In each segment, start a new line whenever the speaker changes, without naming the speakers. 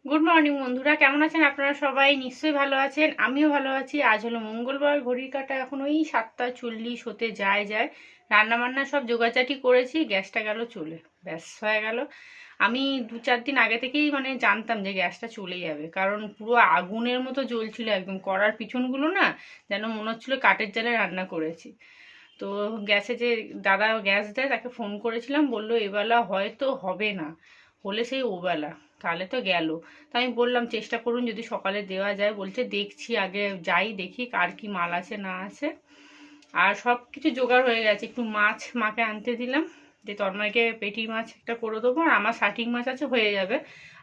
Good morning বন্ধুরা, কেমন আছেন আপনারা? সবাই নিশ্চয়ই ভালো আছেন, আমিও ভালো আছি। আজ হলো মঙ্গলবার, ঘড়ির কাঁটা এখন ওই 7:40 হতে যায়। রান্না বান্না সব জোগাড়জাটি করেছি, গ্যাসটা গেল চলে, ব্যাস হয়ে গেল। আমি 2-4 দিন আগে থেকেই জানতাম যে গ্যাসটা চলে যাবে, কারণ পুরো আগুনের মতো জ্বলছিল একদম। কড়ার পিছনগুলো না যেন মনে হচ্ছিল কাঠের জালে রান্না করেছি। তো গ্যাসে যে দাদা গ্যাস দেয় তাকে ফোন করেছিলাম, বললো এবেলা হয়তো হবে না, হলে সেই ওবেলা, তাহলে তো গেল। তো আমি বললাম চেষ্টা করুন যদি সকালে দেওয়া যায়। বলছে দেখছি, আগে যাই দেখি কার কি মাল আছে না আছে। আর সব কিছু জোগাড় হয়ে গেছে। একটু মাছ মাকে আনতে দিলাম, যে তন্ময়কে পেটি মাছ একটা করে দেবো, আর আমার শাটিং মাছ আছে, হয়ে যাবে।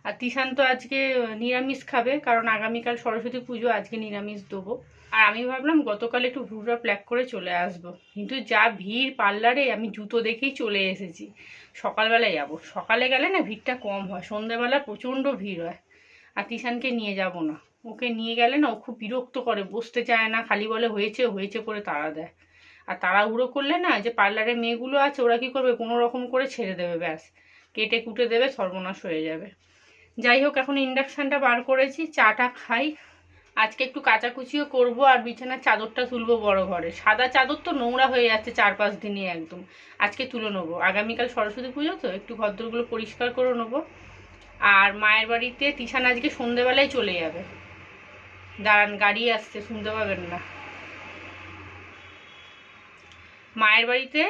আর তিশান তো আজকে নিরামিষ খাবে, কারণ আগামীকাল সরস্বতী পুজো, আজকে নিরামিষ দেবো। আর আমি ভাবলাম গতকাল একটু ঘুরা প্ল্যাক করে চলে আসবো, কিন্তু যা ভিড় পার্লারে, আমি জুতো দেখেই চলে এসেছি। সকালবেলায় যাব, সকালে গেলে না ভিড়টা কম হয়, সন্ধ্যেবেলা প্রচণ্ড ভিড় হয়। আর তিশানকে নিয়ে যাব না, ওকে নিয়ে গেলে না ও খুব বিরক্ত করে, বসতে চায় না, খালি বলে হয়েছে হয়েছে করে তাড়া দেয়। আর তাড়াহুড়ো করলে না, যে পার্লারের মেয়েগুলো আছে ওরা কি করবে, কোনো রকম করে ছেড়ে দেবে, ব্যাস কেটে কুটে দেবে, সর্বনাশ হয়ে যাবে। যাই হোক, এখন ইন্ডাকশানটা বার করেছি, চাটা খাই। আজকে একটু কাচাকুচিও করব, আর বিছানার চাদরটা তুলবো বড় ঘরে। সাদা চাদর তো নোংরা হয়ে যাচ্ছে 4-5 দিনে একদম। আজকে তুলে নেবো, আগামীকাল সরস্বতী পুজো তো একটু ঘরদোরগুলো পরিষ্কার করে নেবো। আর মায়ের বাড়িতে তিশান আজকে সন্ধেবেলায় চলে যাবে। দাঁড়ান, গাড়ি আসছে, শুনতে পাবেন না। মায়ের বাড়িতে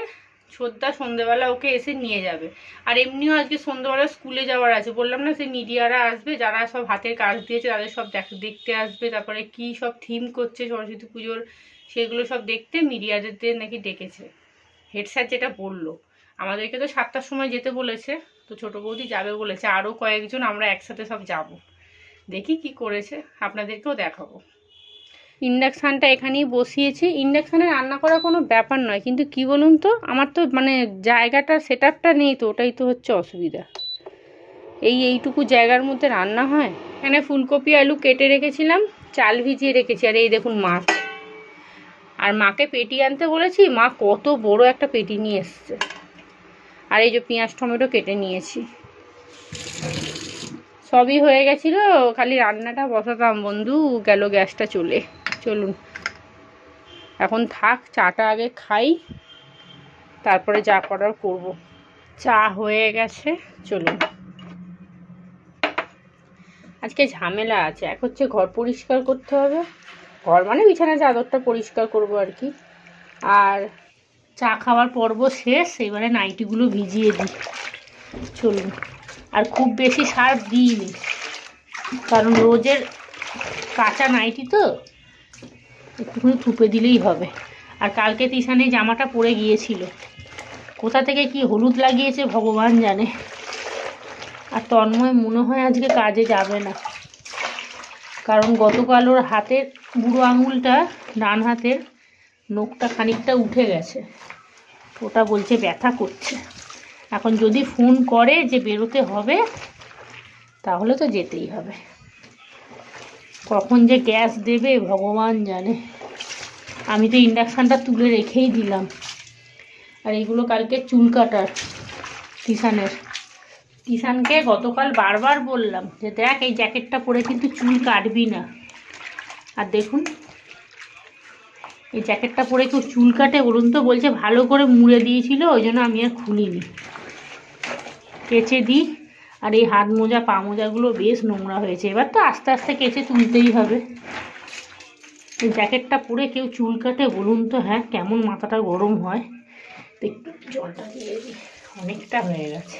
ছোদ্দা সন্ধেবেলা ওকে এসে নিয়ে যাবে। আর এমনিও আজকে সন্ধেবেলা স্কুলে যাওয়ার আছে, বললাম না, সেই মিডিয়ারা আসবে, যারা সব হাতের কাজ দিয়েছে তাদের সব দেখতে আসবে। তারপরে কি সব থিম করছে সরস্বতী পুজোর, সেগুলো সব দেখতে মিডিয়াদের নাকি ডেকেছে। হেড স্যার যেটা বললো, আমাদেরকে তো 7টার সময় যেতে বলেছে, তো ছোটো বৌদি যাবে বলেছে, আরও কয়েকজন আমরা একসাথে সব যাব। দেখি কি করেছে, আপনাদেরকেও দেখাবো। ইন্ডাকশানটা এখানেই বসিয়েছি। ইন্ডাকশানে রান্না করা কোনো ব্যাপার নয়, কিন্তু কি বলুন তো, আমার তো জায়গাটা সেট আপটা নেই, তো ওটাই তো হচ্ছে অসুবিধা। এইটুকু জায়গার মধ্যে রান্না হয়। এখানে ফুলকপি আলু কেটে রেখেছিলাম, চাল ভিজিয়ে রেখেছি। আর এই দেখুন মাছ। আর মাকে পেটি আনতে বলেছি, মা কত বড় একটা পেটি নিয়ে এসছে। আর এই যে পেঁয়াজ টমেটো কেটে নিয়েছি, সবই হয়ে গেছিলো, খালি রান্নাটা বসাতাম। বন্ধু গেল গ্যাসটা চলে। চলুন এখন থাক, চাটা আগে খাই, তারপরে যা করার করব। চা হয়ে গেছে, চলুন। আজকে ঝামেলা আছে, এক হচ্ছে ঘর পরিষ্কার করতে হবে, ঘর মানে বিছানা চাদরটা পরিষ্কার করব আর কি। আর চা খাওয়ার পর্ব শেষ, এবারে নাইটিগুলো ভিজিয়ে দিই। চলুন। আর খুব বেশি সার্ফ দিইনি, কারণ রোজের কাঁচা নাইটি তো, একটুখানি থুপে দিলেই হবে। আর কালকে তিশানে জামাটা পরে গিয়েছিল, কোথা থেকে কি হলুদ লাগিয়েছে ভগবান জানে। আর তন্ময় মনে হয় আজকে কাজে যাবে না, কারণ গতকাল ওর হাতের বুড়ো আঙুলটা, ডান হাতের নখটা খানিকটা উঠে গেছে, ওটা বলছে ব্যথা করছে। এখন যদি ফোন করে যে বেরোতে হবে, তাহলে তো যেতেই হবে। কখন যে গ্যাস দেবে ভগবান জানে। আমি তো ইন্ডাকশানটা তুলে রেখেই দিলাম। আর এইগুলো কালকে চুল কাটার তিশানকে গতকাল বারবার বললাম যে দেখ, এই জ্যাকেটটা পরে কিন্তু চুল কাটবি না। আর দেখুন, এই জ্যাকেটটা পরে কেউ চুল কাটে বলুন তো? বলছে ভালো করে মুড়ে দিয়েছিল, ওই জন্য আমি আর খুলিনি, কেচে দিই। আর এই হাত মোজা পা মোজাগুলো বেশ নোংরা হয়েছে, এবার তো আস্তে আস্তে কেচে তুলতেই হবে। এই জ্যাকেটটা পরে কেউ চুল কাটে বলুন তো? হ্যাঁ, কেমন মাথাটা গরম হয়। একটু জলটা দিয়ে দিই, অনেকটা হয়ে গেছে।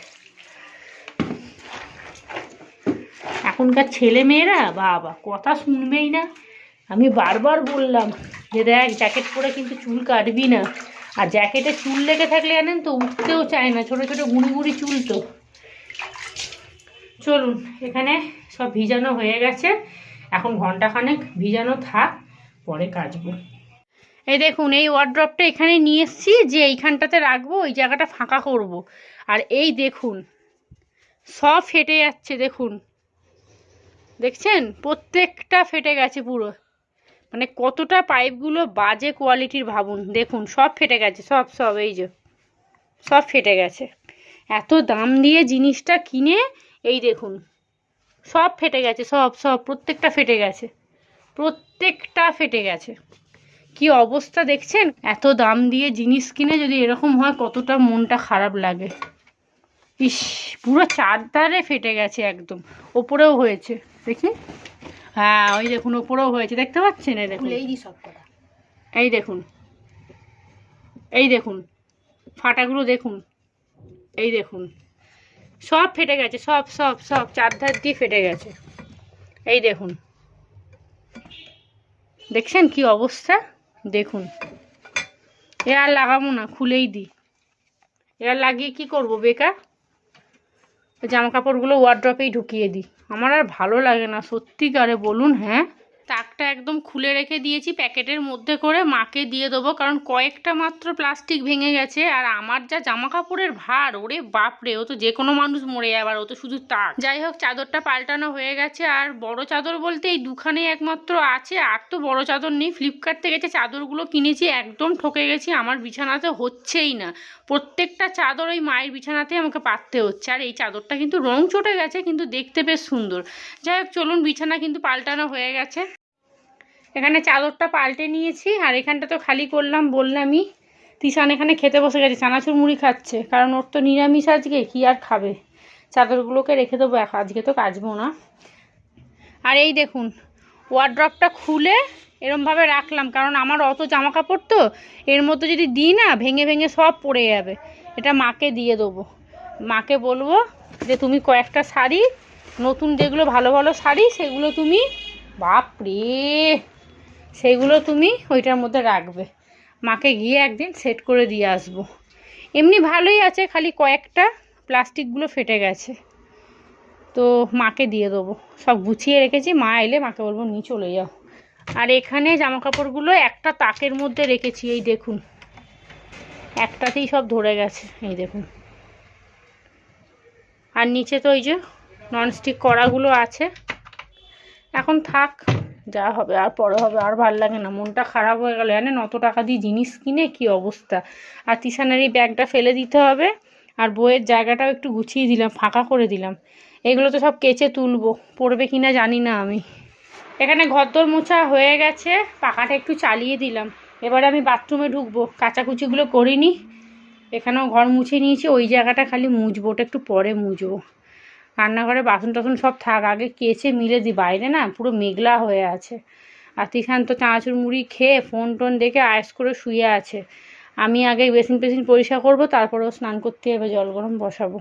এখনকার ছেলে মেয়েরা বাবা কথা শুনবেই না। আমি বারবার বললাম যে দেখ, জ্যাকেট পরে কিন্তু চুল কাটবি না। আর জ্যাকেটে চুল লেগে থাকলে জানেন তো, উঠতেও চায় না, ছোটো ছোটো গুঁড়ি গুঁড়ি চুল তো। চলুন, এখানে সব ভিজানো হয়ে গেছে, এখন ঘন্টাখানেক ভিজানো থাক, পরে কাচবো। এই দেখুন, এই ওয়ার্ড্রপটা এখানে নিয়ে এসেছি, যে এইখানটাতে রাখবো, ওই জায়গাটা ফাঁকা করব। আর এই দেখুন, সব ফেটে যাচ্ছে, দেখুন, দেখছেন প্রত্যেকটা ফেটে গেছে পুরো। কতটা পাইপগুলো বাজে কোয়ালিটির ভাবুন। দেখুন সব ফেটে গেছে, সব এই যে সব ফেটে গেছে। এত দাম দিয়ে জিনিসটা কিনে এই দেখুন সব ফেটে গেছে, সব সব প্রত্যেকটা ফেটে গেছে, প্রত্যেকটা ফেটে গেছে। কি অবস্থা দেখছেন? এত দাম দিয়ে জিনিস কিনে যদি এরকম হয় কতটা মনটা খারাপ লাগে। ইস, পুরো চারধারে ফেটে গেছে একদম, ওপরেও হয়েছে দেখি। হ্যাঁ ওই দেখুন ওপরেও হয়েছে, দেখতে পাচ্ছেন? এই দেখুন, এই দেখুন, এই দেখুন ফাটাগুলো দেখুন, এই দেখুন সব ফেটে গেছে, সব সব সব চারধার দিয়ে ফেটে গেছে। এই দেখুন, দেখছেন কি অবস্থা? দেখুন, এ আর লাগাবো না, খুলেই দিই। এ আর লাগিয়ে কি করব, বেকার। জামা কাপড়গুলো ওয়ারড্রপেই ঢুকিয়ে দিই, আমার আর ভালো লাগে না সত্যিকারে বলুন। হ্যাঁ, তাকটা একদম খুলে রেখে দিয়েছি প্যাকেটের মধ্যে করে, মাকে দিয়ে দেবো, কারণ কয়েকটা মাত্র প্লাস্টিক ভেঙে গেছে। আর আমার যা জামা কাপড়ের ভার, ওরে বাপরে, ও তো যে কোনো মানুষ মরে যাবার, ও তো শুধু তাক। যাই হোক, চাদরটা পাল্টানো হয়ে গেছে। আর বড় চাদর বলতে এই দুখানে একমাত্র আছে, আর তো বড় চাদর নেই। ফ্লিপকার্ট থেকে যে চাদরগুলো কিনেছি একদম ঠকে গেছি, আমার বিছানাতে হচ্ছেই না। প্রত্যেকটা চাদর ওই মায়ের বিছানাতে আমাকে পাততে হচ্ছে। আর এই চাদরটা কিন্তু রং চটে গেছে, কিন্তু দেখতে বেশ সুন্দর। যাই হোক চলুন, বিছানা কিন্তু পাল্টানো হয়ে গেছে। এখানে চাদরটা পাল্টে নিয়েছি, আর এখানটা তো খালি করলাম বললামই। তিশান এখানে খেতে বসে গেছে, চানাচুর মুড়ি খাচ্ছে, কারণ ওর তো নিরামিষ আজকে, কি আর খাবে। চাদরগুলোকে রেখে দেবো, আজকে তো কাচবো না। আর এই দেখুন, ওয়ারড্রপটা খুলে এরমভাবে রাখলাম, কারণ আমার অত জামা কাপড় তো, এর মধ্যে যদি দিই না ভেঙে ভেঙে সব পড়ে যাবে। এটা মাকে দিয়ে দেবো, মাকে বলবো যে তুমি কয়েকটা শাড়ি, নতুন যেগুলো ভালো ভালো শাড়ি, সেগুলো তুমি, বাপরে, সেগুলো তুমি ওইটার মধ্যে রাখবে। মাকে গিয়ে একদিন সেট করে দিয়ে আসবো। এমনি ভালোই আছে, খালি কয়েকটা প্লাস্টিকগুলো ফেটে গেছে, তো মাকে দিয়ে দেবো। সব গুছিয়ে রেখেছি, মা এলে মাকে বলবো নিয়ে চলে যাও। আর এখানে জামা কাপড়গুলো একটা তাকের মধ্যে রেখেছি, এই দেখুন, একটাতেই সব ধরে গেছে, এই দেখুন। আর নিচে তো ওই যে ননস্টিক কড়াগুলো আছে। এখন থাক, যা হবে আর পরে হবে, আর ভাল লাগে না, মনটা খারাপ হয়ে গেল। জানেন অত টাকা দিয়ে জিনিস কিনে কি অবস্থা। আর তিশানের এই ব্যাগটা ফেলে দিতে হবে, আর বইয়ের জায়গাটাও একটু গুছিয়ে দিলাম, ফাঁকা করে দিলাম। এগুলো তো সব কেচে তুলবো, পড়বে কিনা জানি না আমি। এখানে ঘরদোর মোছা হয়ে গেছে, পাখাটা একটু চালিয়ে দিলাম। এবারে আমি বাথরুমে ঢুকবো, কাচাকুচিগুলো করিনি। এখানেও ঘর মুছে নিয়েছি, ওই জায়গাটা খালি মুছবো, ওটা একটু পরে মুছবো। রান্নাঘরে বাসন টাসন সব থাক, আগে কেচে মিলে দিই, বাইরে না পুরো মেঘলা হয়ে আছে। আর তিশান তো চানাচুর মুড়ি খেয়ে ফোন টোন দেখে আয়েস করে শুয়ে আছে। আমি আগে বেসিন টেসিন পরিষ্কার করবো, তারপরেও স্নান করতে হবে, জল গরম বসাবো।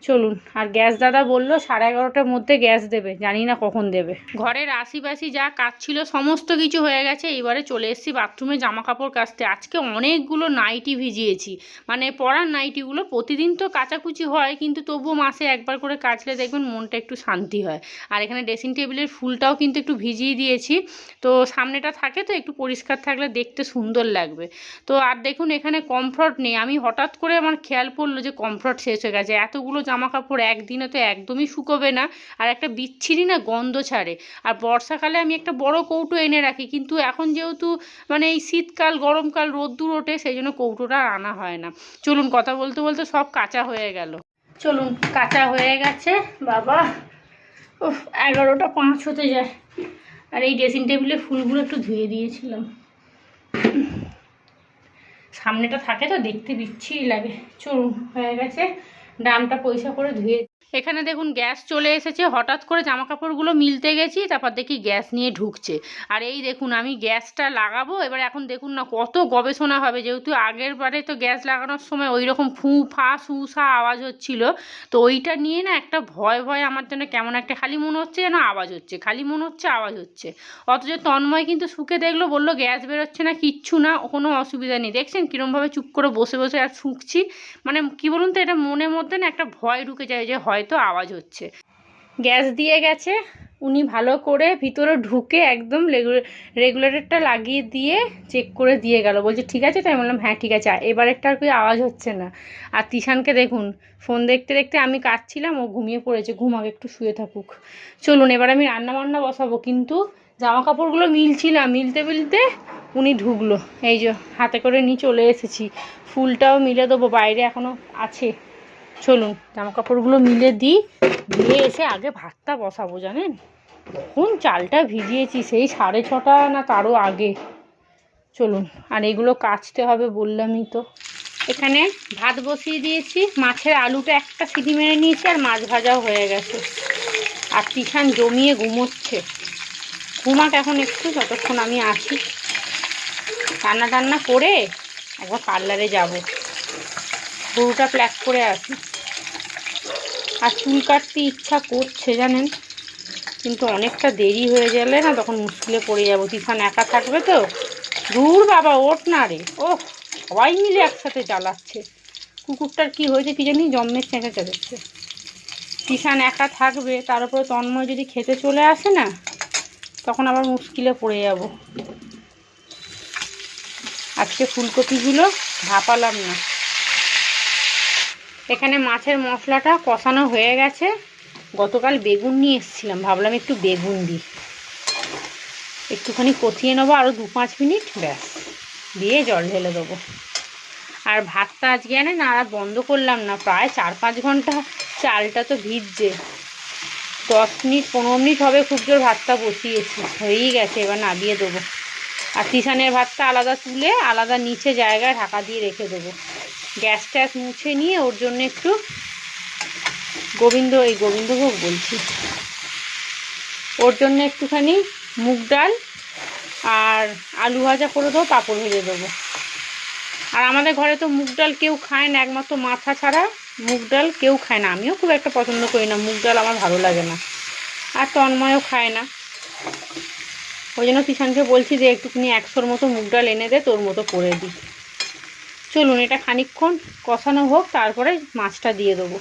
চলুন। আর গ্যাস দাদা বললো 11:30টার মধ্যে গ্যাস দেবে, জানি না কখন দেবে। ঘরের আশিপাশি যা কাজ ছিল সমস্ত কিছু হয়ে গেছে। এবারে চলে এসেছি বাথরুমে জামা কাপড় কাচতে। আজকে অনেকগুলো নাইটি ভিজিয়েছি, মানে পরার নাইটিগুলো। প্রতিদিন তো কাচাকুচি হয়, কিন্তু তবুও মাসে একবার করে কাচলে দেখবেন মনটা একটু শান্তি হয়। আর এখানে ড্রেসিং টেবিলের ফুলটাও কিন্তু একটু ভিজিয়ে দিয়েছি, তো সামনেটা থাকে তো, একটু পরিষ্কার থাকলে দেখতে সুন্দর লাগবে। তো আর দেখুন এখানে কমফর্ট নেই। আমি হঠাৎ করে আমার খেয়াল পড়লো যে কমফর্ট শেষ হয়ে গেছে। এতগুলো জামা কাপড় একদিনে তো একদমই শুকোবে না, আর একটা বিচ্ছিরি না গন্ধ ছাড়ে। আর বর্ষাকালে আমি একটা বড় কৌটো এনে রাখি, কিন্তু এখন যেহেতু মানে এই শীতকাল গরমকাল রোদ্দুর ওঠে, সেই জন্য কৌটোটা আর আনা হয় না। চলুন, কথা বলতে বলতে সব কাঁচা হয়ে গেল। চলুন, কাঁচা হয়ে গেছে বাবা। 11:05 হতে যায়। আর এই ড্রেসিং টেবিলে ফুলগুলো একটু ধুয়ে দিয়েছিলাম, সামনেটা থাকে তো দেখতে বিচ্ছিরি লাগে। চলুন, হয়ে গেছে, ড্রামটা পয়সা করে ধুয়ে। এখানে দেখুন গ্যাস চলে এসেছে। হঠাৎ করে জামা কাপড়গুলো মিলতে গেছি, তারপর দেখি গ্যাস নিয়ে ঢুকছে। আর এই দেখুন আমি গ্যাসটা লাগাবো এবার। এখন দেখুন না কত গবেষণা হবে, যেহেতু আগের বারে তো গ্যাস লাগানোর সময় ওই রকম ফু ফা সু সা আওয়াজ হচ্ছিল, তো ওইটা নিয়ে না একটা ভয় ভয় আমার জন্য, কেমন একটা খালি মনে হচ্ছে যেন আওয়াজ হচ্ছে, খালি মনে হচ্ছে আওয়াজ হচ্ছে। অথচ তন্ময় কিন্তু শুকে দেখলো, বললো গ্যাস বেরোচ্ছে না, কিচ্ছু না, কোনো অসুবিধা নেই। দেখছেন কীরমভাবে চুপ করে বসে বসে আর শুকছি। মানে কি বলুন তো, এটা মনের মধ্যে না একটা ভয় ঢুকে যায় যে হয়তো আওয়াজ হচ্ছে। গ্যাস দিয়ে গেছে, উনি ভালো করে ভিতরে ঢুকে একদম রেগুলেটরটা লাগিয়ে দিয়ে চেক করে দিয়ে গেল, বলছে ঠিক আছে। তাই বললাম হ্যাঁ ঠিক আছে, এবারেরটা আর কি আওয়াজ হচ্ছে না। আর তিশানকে দেখুন ফোন দেখতে দেখতে আমি কাটছিলাম, ও ঘুমিয়ে পড়েছে, ঘুমাক, একটু শুয়ে থাকুক। চলুন, এবার আমি রান্না বান্না বসাবো। কিন্তু জামা কাপড়গুলো মিলছিল, মিলতে মিলতে উনি ঢুকলো। এই যে হাতে করে নিয়ে চলে এসেছি, ফুলটাও মিলে দেবো, বাইরে এখনও আছে। চলুন জামা কাপড়গুলো মিলে দিই, দিয়ে এসে আগে ভাতটা বসাবো। জানেন কখন চালটা ভিজিয়েছি, সেই 6:30 না তারও আগে। চলুন, আর এগুলো কাচতে হবে বললামই তো। এখানে ভাত বসিয়ে দিয়েছি, মাছের আলুটা একটা সিটি মেরে নিয়েছি, আর মাছ ভাজাও হয়ে গেছে। আর তিশান জমিয়ে ঘুমোচ্ছে, ঘুমাক এখন একটু, যতক্ষণ আমি আছি। রান্না টান্না করে একবার পার্লারে যাব, গরুটা প্ল্যাক করে আসি। আর চুল কাটতে ইচ্ছা করছে জানেন, কিন্তু অনেকটা দেরি হয়ে গেলে না তখন মুশকিলে পড়ে যাবো। তিশান একা থাকবে তো। দূর বাবা, ওঠ না রে। ও সবাই মিলে একসাথে জ্বালাচ্ছে। কুকুরটার কি হয়েছে কি জানি, জম্মের চেঁচে চেঁচাচ্ছে। তিশান একা থাকবে, তার উপরে তন্ময় যদি খেতে চলে আসে না, তখন আবার মুশকিলে পড়ে যাব। আজকে ফুলকপিগুলো ভাপালাম না। এখানে মাছের মশলাটা কষানো হয়ে গেছে। গতকাল বেগুন নিয়ে এসেছিলাম, ভাবলাম একটু বেগুন দিই, একটুখানি কষিয়ে নেবো আরও 2-5 মিনিট, ব্যাস, দিয়ে জল ঢেলে দেবো। আর ভাতটা আজকে না আর বন্ধ করলাম না, প্রায় 4-5 ঘন্টা চালটা তো ভিজছে। 10 মিনিট 15 মিনিট হবে খুব জোর ভাতটা বসিয়েছি, হয়েই গেছে, এবার নামিয়ে দেবো। আর তিশানের ভাতটা আলাদা তুলে আলাদা নিচে জায়গায় ঢাকা দিয়ে রেখে দেবো। গ্যাস ট্যাস মুছে নিয়ে ওর জন্য একটু গোবিন্দভোগ বলছি, ওর জন্য একটুখানি মুগ ডাল আর আলু ভাজা করে দেবো, পাঁপড় ভেজে দেবো। আর আমাদের ঘরে তো মুগ ডাল কেউ খায় না, একমাত্র মাথা ছাড়া মুগ ডাল কেউ খায় না। আমিও খুব একটা পছন্দ করি না মুগ ডাল, আমার ভালো লাগে না, আর তন্ময়ও খায় না। ওই জন্য তিশানকে বলছি যে একটুখানি 100-র মতো মুগ ডাল এনে দে, তোর মতো করে দিই। চলুন এটা খানিকক্ষণ কষানো হোক, তারপরে মাছটা দিয়ে দেবো।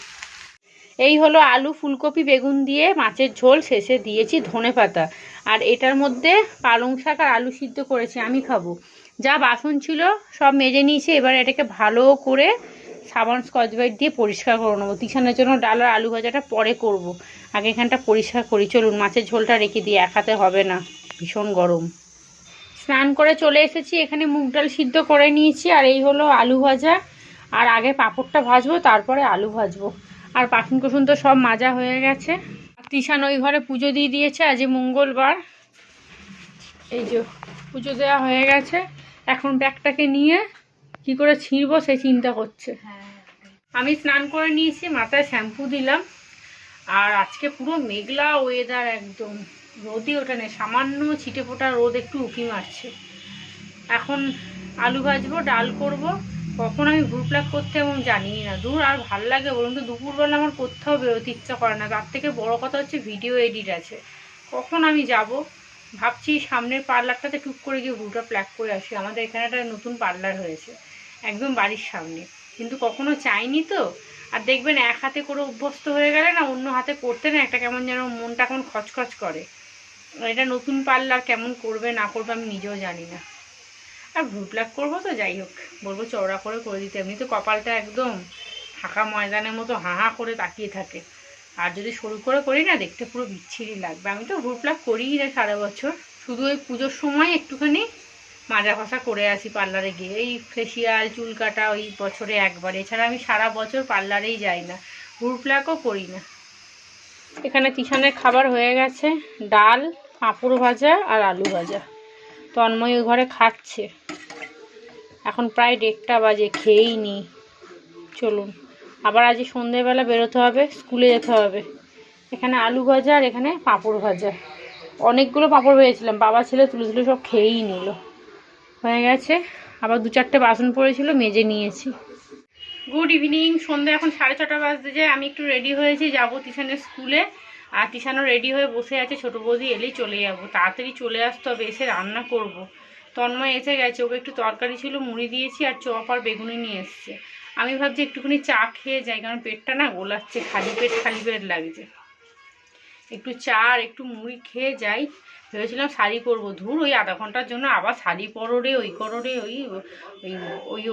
এই হলো আলু ফুলকপি বেগুন দিয়ে মাছের ঝোল, শেষে দিয়েছি ধনেপাতা। আর এটার মধ্যে পালং শাক আর আলু সিদ্ধ করেছি, আমি খাবো। যা বাসন ছিল সব মেজে নিয়েছি, এবার এটাকে ভালো করে সাবান স্কচ ব্রাইট দিয়ে পরিষ্কার করে নেবো। তিশানের জন্য ডাল আর আলু ভাজাটা পরে করব, আগে এখানটা পরিষ্কার করি। চলুন মাছের ঝোলটা রেখে দিই, এক হাতে হবে না, ভীষণ গরম। স্নান করে চলে এসেছি, এখানে মুগ ডাল সিদ্ধ করে নিয়েছি, আর এই হলো আলু ভাজা। আর আগে পাঁপড়টা ভাজবো, তারপরে আলু ভাজবো। আর বাসন কুসুন তো সব মাজা হয়ে গেছে। তিশান ওই ঘরে পুজো দিয়ে দিয়েছে, আজ মঙ্গলবার। এই যে পুজো দেওয়া হয়ে গেছে, এখন ব্যাগটাকে নিয়ে কি করে ছিঁড়বো সে চিন্তা করছে। আমি স্নান করে নিয়েছি, মাথায় শ্যাম্পু দিলাম। আর আজকে পুরো মেঘলা ওয়েদার, একদম রোদই ওঠে নেই, সামান্য ছিটে ফোটা রোদ একটু উঁকি মারছে। এখন আলু ভাজবো, ডাল করব। কখন আমি ভুরপ্লাক করতে এবং জানিই না, দূর আর ভাল লাগে বলুন তো। দুপুরবেলা আমার কোথাও বেরোতে ইচ্ছা করে না, তার থেকে বড় কথা হচ্ছে ভিডিও এডিট আছে। কখন আমি যাব, ভাবছি সামনের পার্লারটাতে টুক করে গিয়ে ভুরটা প্ল্যাক করে আসি। আমাদের এখানে একটা নতুন পার্লার হয়েছে একদম বাড়ির সামনে, কিন্তু কখনো চাইনি তো। আর দেখবেন এক হাতে করে অভ্যস্ত হয়ে গেলে না, অন্য হাতে করতে না একটা কেমন যেন মনটা কেমন খচখচ করে। এটা নতুন পার্লার, কেমন করবে না করবে আমি নিজেও জানি না। আর ভ্রু প্লাক করবো তো, যাই হোক, বলবো চওড়া করে দিতে। এমনি তো কপালটা একদম ফাঁকা ময়দানের মতো হাঁ করে তাকিয়ে থাকে, আর যদি সরু করে করি না, দেখতে পুরো বিচ্ছিরি লাগবে। আমি তো ভ্রু প্লাক করিই না সারা বছর, শুধু ওই পুজোর সময় একটুখানি মাজা ঘষা করে আসি পার্লারে গিয়ে, এই ফেসিয়াল চুল কাটা ওই বছরে একবার, এছাড়া আমি সারা বছর পার্লারেই যাই না, ভ্রু প্লাকও করি না। এখানে তিশানের খাবার হয়ে গেছে, ডাল, পাঁপড় ভাজা আর আলু ভাজা। তন্ময় ওই ঘরে খাচ্ছে, এখন প্রায় 1:30 বাজে, খেয়েই নি। চলুন, আবার আজ সন্ধ্যেবেলা বেরোতে হবে, স্কুলে যেতে হবে। এখানে আলু ভাজা আর এখানে পাঁপড় ভাজা, অনেকগুলো পাঁপড় ভেজেছিলাম, বাবা ছেলে তুলে তুলে সব খেয়েই নিল, হয়ে গেছে। আবার 2-4টে বাসন পড়েছিল, মেজে নিয়েছি। গুড ইভিনিং, সন্ধ্যে এখন 6:30 বাজতে যায়। আমি একটু রেডি হয়েছি, যাবো তিশানের স্কুলে। আর তিশানও রেডি হয়ে বসে আছে, ছোটো বৌদি এলেই চলে যাবো। তাড়াতাড়ি চলে আসতে হবে, এসে রান্না করব। তন্ময় এসে গেছে, ওকে একটু তরকারি ছিল মুড়ি দিয়েছি, আর চপ আর বেগুনি নিয়ে এসছে। আমি ভাবছি একটুখানি চা খেয়ে যাই, কারণ পেটটা না গোলাচ্ছে, খালি পেট লাগছে। একটু চা আর একটু মুড়ি খেয়ে যাই। ভেবেছিলাম শাড়ি পরবো, ধুর ওই আধা ঘন্টার জন্য আবার শাড়ি পরো রে, ওই করো রে,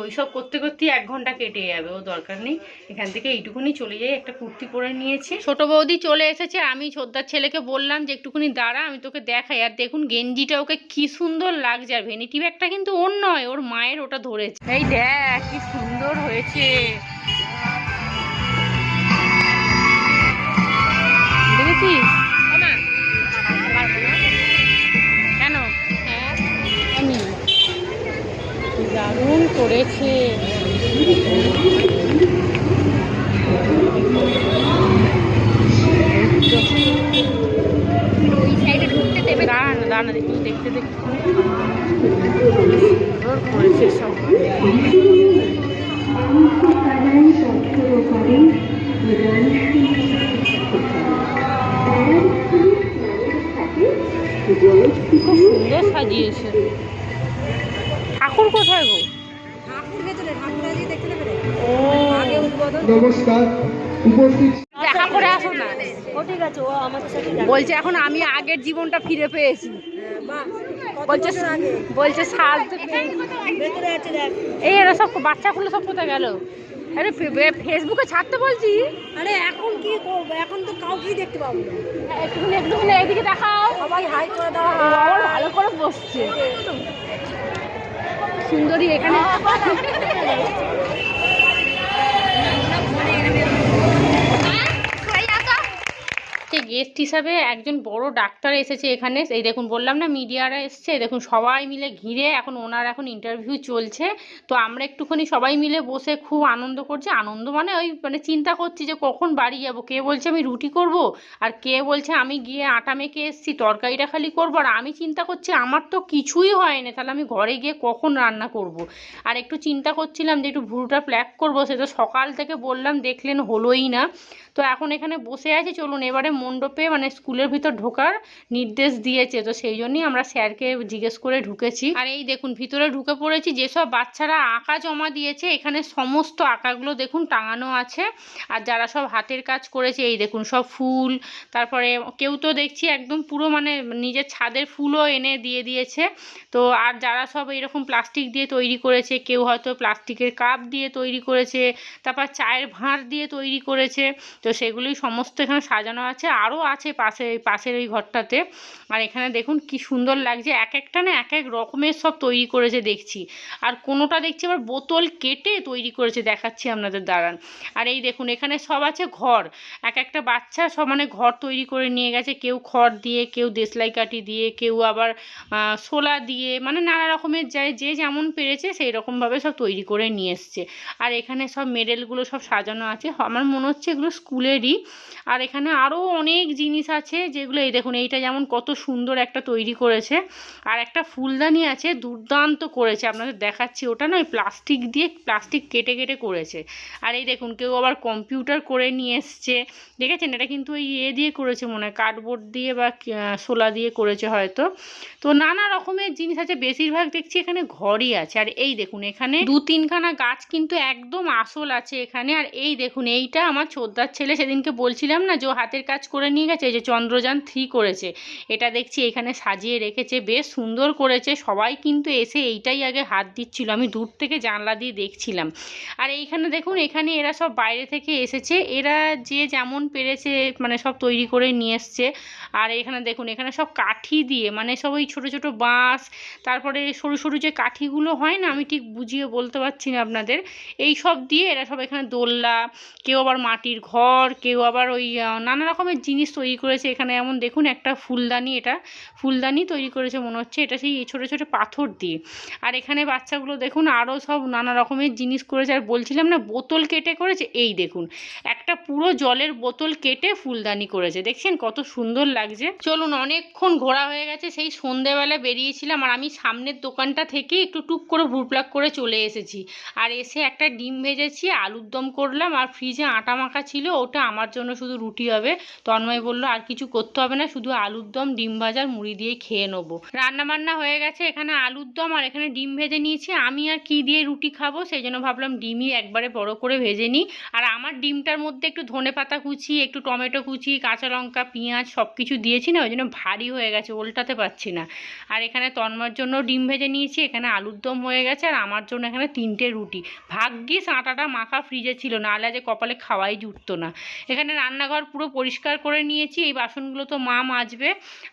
ওই সব করতে করতেই 1 ঘন্টা কেটে যাবে, ও দরকার নেই। এখান থেকে এইটুকুনি চলে যাই, একটা কুর্তি পরে নিয়েছি। ছোট বৌদি চলে এসেছে, আমি ছোটদার ছেলেকে বললাম যে একটুখানি দাঁড়া, আমি তোকে দেখাই। আর দেখুন গেঞ্জিটা ওকে কি সুন্দর লাগছে, আর ভেনিটি ব্যাগটা কিন্তু ওর নয়, ওর মায়ের, ওটা ধরেছে। এই দেখ কি সুন্দর হয়েছে। পেরেছিস? কেন? আমি দারুণ করেছে। দাঁড়ান দাঁড়ান একটু দেখতে দেখতে সুন্দর করেছে সব। খুব সুন্দর সাজিয়েছে। ঠাকুর কোথায় গো? ও
নমস্কার, উপস্থিত
দেখা করে আসো না। বলছে এখন আমি আগের জীবনটা ফিরে পেয়েছি। বলছে সাজ এই এরা সব বাচ্চাগুলো সব কোথায় গেল? আরে ফেসবুকে ছাড়তে বলছি।
আরে এখন কি করবো, এখন তো কাউকেই দেখতে পাবো না।
একটুখানি এদিকে দেখাও।
সবাই হাই করে দাও।
আবার ভালো করে বসছে সুন্দরী এখানে। গেস্ট হিসাবে একজন বড় ডাক্তার এসেছে এখানে। এই দেখুন বললাম না মিডিয়ারা এসছে, দেখুন সবাই মিলে ঘিরে এখন ওনার এখন ইন্টারভিউ চলছে। তো আমরা একটুখানি সবাই মিলে বসে খুব আনন্দ করছি। আনন্দ মানে ওই মানে চিন্তা করছি যে কখন বাড়ি যাব। কে বলছে আমি রুটি করব, আর কে বলছে আমি গিয়ে আটা মেখে এসেছি তরকারিটা খালি করবো। আর আমি চিন্তা করছি আমার তো কিছুই হয়নি, তাহলে আমি ঘরে গিয়ে কখন রান্না করব। আর একটু চিন্তা করছিলাম যে একটু ভুরুটা প্ল্যাক করবো, সে তো সকাল থেকে বললাম দেখলেন হলোই না। তো এখন এখানে বসে আছি, চলুন এবারে মণ্ডপে মানে স্কুলের ভিতর ঢোকার নির্দেশ দিয়েছে। তো সেই জন্যই আমরা স্যারকে জিজ্ঞেস করে ঢুকেছি। আর এই দেখুন ভিতরে ঢুকে পড়েছি। যেসব বাচ্চারা আঁকা জমা দিয়েছে এখানে সমস্ত আঁকাগুলো দেখুন টাঙানো আছে। আর যারা সব হাতের কাজ করেছে এই দেখুন সব ফুল, তারপরে কেউ তো দেখছি একদম পুরো মানে নিজের ছাদের ফুলও এনে দিয়ে দিয়েছে। তো আর যারা সব এরকম প্লাস্টিক দিয়ে তৈরি করেছে, কেউ হয়তো প্লাস্টিকের কাপ দিয়ে তৈরি করেছে, তারপর চায়ের ভাঁড় দিয়ে তৈরি করেছে। তো সেগুলোই সমস্ত এখানে সাজানো আছে। আরও আছে পাশের ওই ঘরটাতে। আর এখানে দেখুন কি সুন্দর লাগছে, এক একটা না এক এক রকমের সব তৈরি করেছে দেখছি। আর কোনোটা দেখছি আবার বোতল কেটে তৈরি করেছে, দেখাচ্ছি আপনাদের দাঁড়ান। আর এই দেখুন এখানে সব আছে ঘর, এক একটা বাচ্চা সব মানে ঘর তৈরি করে নিয়ে গেছে। কেউ খড় দিয়ে, কেউ দেশলাই কাঠি দিয়ে, কেউ আবার শোলা দিয়ে, মানে নানা রকমের যে যেমন পেরেছে সেই রকমভাবে সব তৈরি করে নিয়ে এসছে। আর এখানে সব মেডেলগুলো সব সাজানো আছে, আমার মনে হচ্ছে এগুলো স্কুলেরই। আর এখানে আরও অনেক জিনিস আছে যেগুলো এই দেখুন এইটা যেমন কত সুন্দর একটা তৈরি করেছে। আর একটা ফুলদানি আছে দুর্দান্ত করেছে, আপনাদের দেখাচ্ছি। ওটা নয় প্লাস্টিক দিয়ে প্লাস্টিক কেটে কেটে করেছে। আর এই দেখুন কেউ আবার কম্পিউটার করে নিয়ে এসছে, দেখেছেন? এটা কিন্তু ওই দিয়ে করেছে মনে হয়, কার্ডবোর্ড দিয়ে বা শোলা দিয়ে করেছে হয়তো। তো নানা রকমের জিনিস আছে, বেশিরভাগ দেখছি এখানে ঘরই আছে। আর এই দেখুন এখানে 2-3খানা গাছ কিন্তু একদম আসল আছে এখানে। আর এই দেখুন এইটা আমার ছোটদার ছেলে সেদিনকে বলছিলাম না যে ও হাতের কাজ করে নিয়ে গেছে, এই যে চন্দ্রযান 3 করেছে। এটা দেখছি এখানে সাজিয়ে রেখেছে, বেশ সুন্দর করেছে। সবাই কিন্তু এসে এইটাই আগে হাত দিচ্ছিল, আমি দূর থেকে জানলা দিয়ে দেখছিলাম। আর এইখানে দেখুন এখানে এরা সব বাইরে থেকে এসেছে, এরা যে যেমন পেরেছে মানে সব তৈরি করে নিয়ে এসছে। আর এখানে দেখুন এখানে সব কাঠি দিয়ে মানে সব ওই ছোটো ছোটো বাঁশ, তারপরে সরু সরু যে কাঠিগুলো হয় না, আমি ঠিক বুঝিয়ে বলতে পারছি না আপনাদের, এই সব দিয়ে এরা সব এখানে দোলনা, কেউ আবার মাটির ঘর, কেউ আবার ওই নানা রকমের জিনিস তৈরি করেছে। এখানে এমন দেখুন একটা ফুলদানি, এটা ফুলদানি তৈরি করেছে মনে হচ্ছে, এটা সেই ছোটো ছোটো পাথর দিয়ে। আর এখানে বাচ্চাগুলো দেখুন আরও সব নানা রকমের জিনিস করেছে। আর বলছিলাম না বোতল কেটে করেছে, এই দেখুন একটা পুরো জলের বোতল কেটে ফুলদানি করেছে, দেখছেন কত সুন্দর লাগছে। চলুন অনেকক্ষণ ঘোরা হয়ে গেছে, সেই সন্ধেবেলা বেরিয়েছিলাম। আর আমি সামনের দোকানটা থেকে একটু টুক করে ভুরপ্লাক করে চলে এসেছি। আর এসে একটা ডিম ভেজেছি, আলুর দম করলাম। আর ফ্রিজে আটা মাখা ছিল, ওটা আমার জন্য শুধু রুটি হবে। তন্ময় বললো আর কিছু করতে হবে না, শুধু আলুর দম ডিম ভাজার মুড়ি দিয়ে খেয়ে নেবো। রান্না বান্না হয়ে গেছে, এখানে আলুর দম আর এখানে ডিম ভেজে নিয়েছি। আমি আর কি দিয়ে রুটি খাবো, সেই জন্য ভাবলাম ডিমই একবারে বড় করে ভেজে নিই। আর আমার ডিমটার মধ্যে একটু ধনেপাতা কুচি, একটু টমেটো কুচি, কাঁচা লঙ্কা, পেঁয়াজ সব কিছু দিয়েছি না, ওই জন্য ভারী হয়ে গেছে, উল্টাতে পারছি না। আর এখানে তন্ময়ের জন্য ডিম ভেজে নিয়েছি, এখানে আলুর দম হয়ে গেছে। আর আমার জন্য এখানে 3টে রুটি। ভাগ্যিস আটাটা মাখা ফ্রিজে ছিল, নাহলে যে কপালে খাওয়াই জুটতো না। এখানে রান্নাঘর পুরো পরিষ্কার করে করে নিয়েছি। এই বাসনগুলো তো মা মাজবে,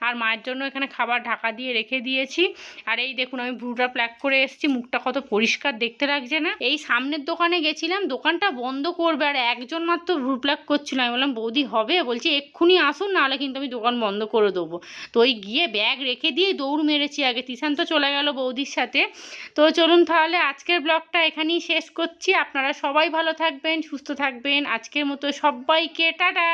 আর মায়ের জন্য এখানে খাবার ঢাকা দিয়ে রেখে দিয়েছি। আর এই দেখুন আমি ভ্রুটা প্ল্যাক করে এসেছি, মুখটা কত পরিষ্কার দেখতে লাগছে না। এই সামনের দোকানে গেছিলাম, দোকানটা বন্ধ করবে আর একজন মাত্র ভ্রু প্ল্যাক করছিল। আমি বললাম বৌদি হবে? বলছি এক্ষুনি আসুন, নাহলে কিন্তু আমি দোকান বন্ধ করে দেবো। তো ওই গিয়ে ব্যাগ রেখে দিয়ে দৌড় মেরেছি আগে। তিশান তো চলে গেল বৌদির সাথে। তো চলুন তাহলে আজকের ব্লগটা এখানেই শেষ করছি। আপনারা সবাই ভালো থাকবেন, সুস্থ থাকবেন। আজকের মতো সবাইকে টাটা।